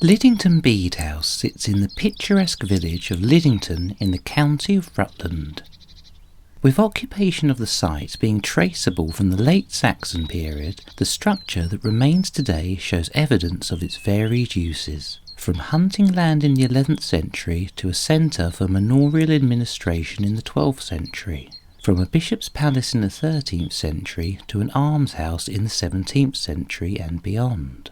Lyddington Bede House sits in the picturesque village of Lyddington in the county of Rutland, with occupation of the site being traceable from the late Saxon period. The structure that remains today shows evidence of its varied uses, from hunting land in the 11th century to a centre for manorial administration in the 12th century, from a bishop's palace in the 13th century to an almshouse in the 17th century and beyond.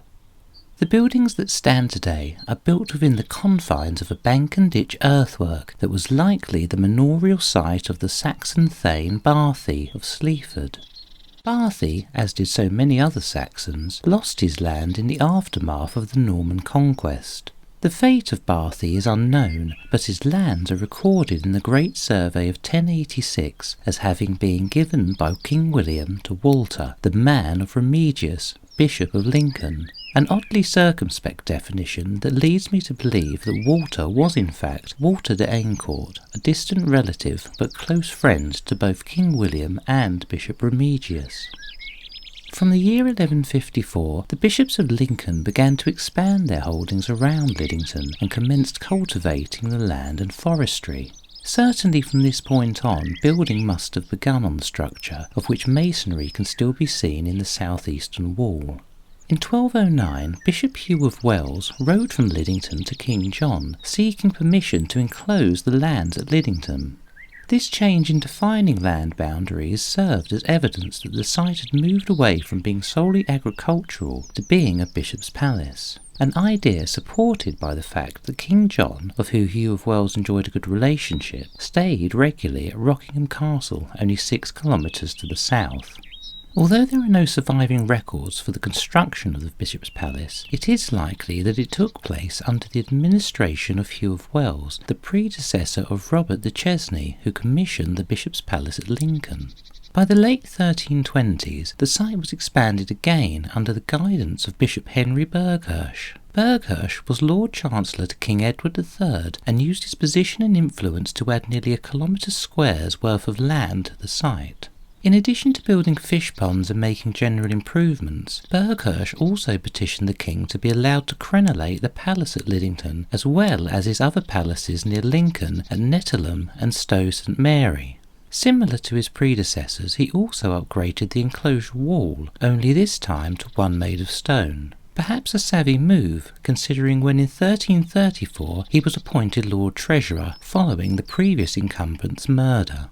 The buildings that stand today are built within the confines of a bank and ditch earthwork that was likely the manorial site of the Saxon thane Barthi of Sleaford. Barthi, as did so many other Saxons, lost his land in the aftermath of the Norman conquest. The fate of Barthi is unknown, but his lands are recorded in the Great Survey of 1086 as having been given by King William to Walter, the man of Remigius, Bishop of Lincoln, an oddly circumspect definition that leads me to believe that Walter was in fact Walter de Ayncourt, a distant relative but close friend to both King William and Bishop Remigius. From the year 1154, the bishops of Lincoln began to expand their holdings around Lyddington and commenced cultivating the land and forestry. Certainly from this point on, building must have begun on the structure, of which masonry can still be seen in the southeastern wall. In 1209, Bishop Hugh of Wells wrote from Lyddington to King John, seeking permission to enclose the lands at Lyddington. This change in defining land boundaries served as evidence that the site had moved away from being solely agricultural to being a bishop's palace, an idea supported by the fact that King John, of whom Hugh of Wells enjoyed a good relationship, stayed regularly at Rockingham Castle, only 6 kilometres to the south. Although there are no surviving records for the construction of the Bishop's Palace, it is likely that it took place under the administration of Hugh of Wells, the predecessor of Robert de Chesney, who commissioned the Bishop's Palace at Lincoln. By the late 1320s, the site was expanded again under the guidance of Bishop Henry Burghurst. Burghurst was Lord Chancellor to King Edward III and used his position and influence to add nearly 1 kilometre square's worth of land to the site. In addition to building fish ponds and making general improvements, Burghurst also petitioned the king to be allowed to crenellate the palace at Lyddington, as well as his other palaces near Lincoln at Nettleholm and Stowe St Mary. Similar to his predecessors, he also upgraded the enclosure wall, only this time to one made of stone. Perhaps a savvy move, considering when in 1334 he was appointed Lord Treasurer following the previous incumbent's murder.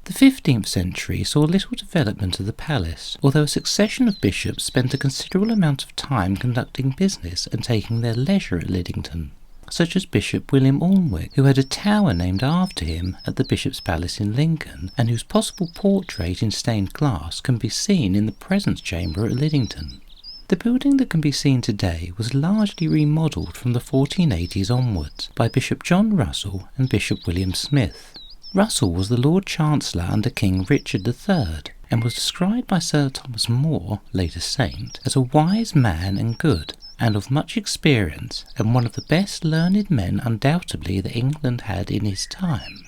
The 15th century saw little development of the palace, although a succession of bishops spent a considerable amount of time conducting business and taking their leisure at Lyddington, such as Bishop William Alnwick, who had a tower named after him at the Bishop's Palace in Lincoln, and whose possible portrait in stained glass can be seen in the presence chamber at Lyddington. The building that can be seen today was largely remodelled from the 1480s onwards by Bishop John Russell and Bishop William Smith. Russell was the Lord Chancellor under King Richard III, and was described by Sir Thomas More, later saint, as a wise man and good, and of much experience, and one of the best learned men undoubtedly that England had in his time.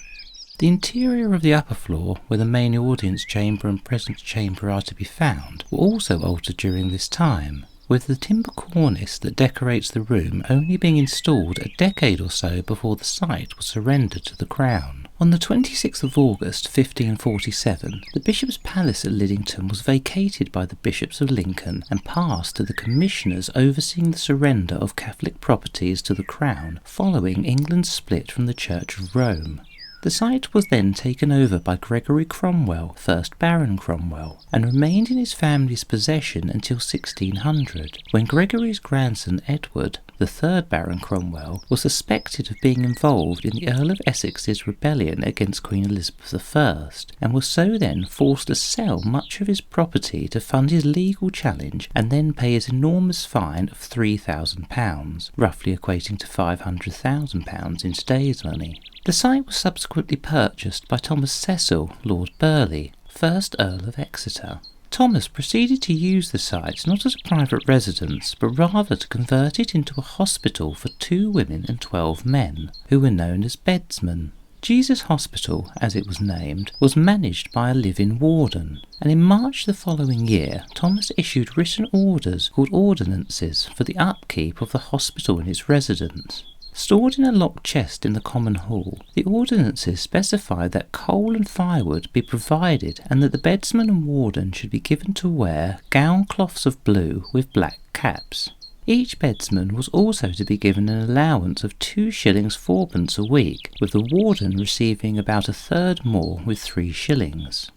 The interior of the upper floor, where the main audience chamber and presence chamber are to be found, were also altered during this time, with the timber cornice that decorates the room only being installed a decade or so before the site was surrendered to the Crown. On the 26th of August 1547, the Bishop's Palace at Lyddington was vacated by the Bishops of Lincoln and passed to the commissioners overseeing the surrender of Catholic properties to the Crown following England's split from the Church of Rome. The site was then taken over by Gregory Cromwell, 1st Baron Cromwell, and remained in his family's possession until 1600, when Gregory's grandson Edward, the 3rd Baron Cromwell, was suspected of being involved in the Earl of Essex's rebellion against Queen Elizabeth I, and was so then forced to sell much of his property to fund his legal challenge and then pay his enormous fine of £3,000, roughly equating to £500,000 in today's money. The site was subsequently purchased by Thomas Cecil, Lord Burleigh, 1st Earl of Exeter. Thomas proceeded to use the site not as a private residence, but rather to convert it into a hospital for 2 women and 12 men, who were known as bedesmen. Jesus Hospital, as it was named, was managed by a live-in warden, and in March the following year Thomas issued written orders called ordinances for the upkeep of the hospital and its residents. Stored in a locked chest in the common hall, the ordinances specified that coal and firewood be provided and that the bedsman and warden should be given to wear gown cloths of blue with black caps. Each bedsman was also to be given an allowance of 2 shillings 4pence a week, with the warden receiving about a third more with 3 shillings.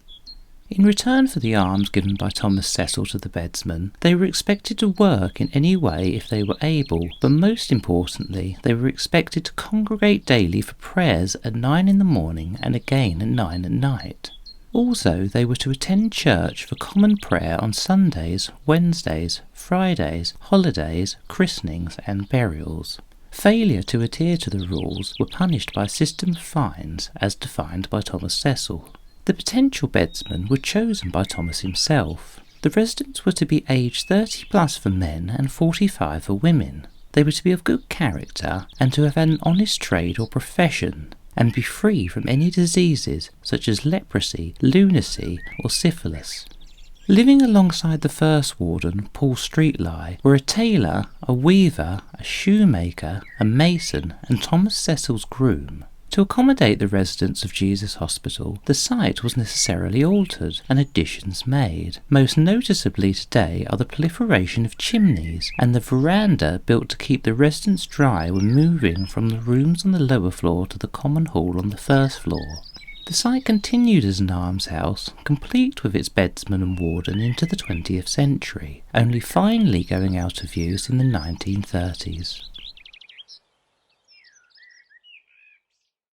In return for the alms given by Thomas Cecil to the bedsmen, they were expected to work in any way if they were able, but most importantly, they were expected to congregate daily for prayers at 9 in the morning and again at 9 at night. Also, they were to attend church for common prayer on Sundays, Wednesdays, Fridays, holidays, christenings and burials. Failure to adhere to the rules were punished by a system of fines as defined by Thomas Cecil. The potential bedsmen were chosen by Thomas himself. The residents were to be aged 30 plus for men and 45 for women. They were to be of good character and to have had an honest trade or profession, and be free from any diseases such as leprosy, lunacy or syphilis. Living alongside the first warden, Paul Streetleye, were a tailor, a weaver, a shoemaker, a mason and Thomas Cecil's groom. To accommodate the residents of Jesus Hospital, the site was necessarily altered and additions made. Most noticeably today are the proliferation of chimneys and the veranda built to keep the residents dry when moving from the rooms on the lower floor to the common hall on the first floor. The site continued as an almshouse, complete with its bedsman and warden into the 20th century, only finally going out of use in the 1930s.